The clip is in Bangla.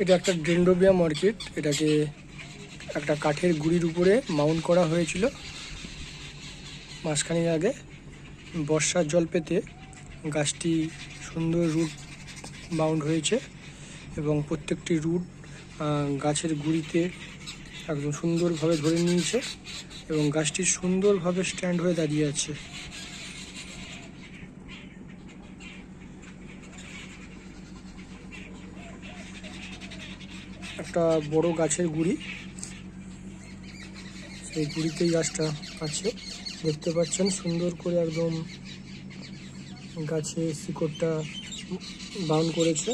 এটা একটা ডেন্ড্রোবিয়াম অর্কিড। এটাকে একটা কাঠের গুঁড়ির উপরে মাউন্ট করা হয়েছিল মাসখানেক আগে। বর্ষার জল পেতে গাছটি সুন্দর রুট বাউন্ড হয়েছে এবং প্রত্যেকটি রুট গাছের গুঁড়িতে একদম সুন্দরভাবে ধরে নিয়েছে এবং গাছটি সুন্দরভাবে স্ট্যান্ড হয়ে দাঁড়িয়ে আছে। একটা বড় গাছের গুঁড়ি, সেই গুঁড়িতেই গাছটা আছে দেখতে পাচ্ছেন। সুন্দর করে একদম গাছে শিকড়টা বাউন্ড করেছে।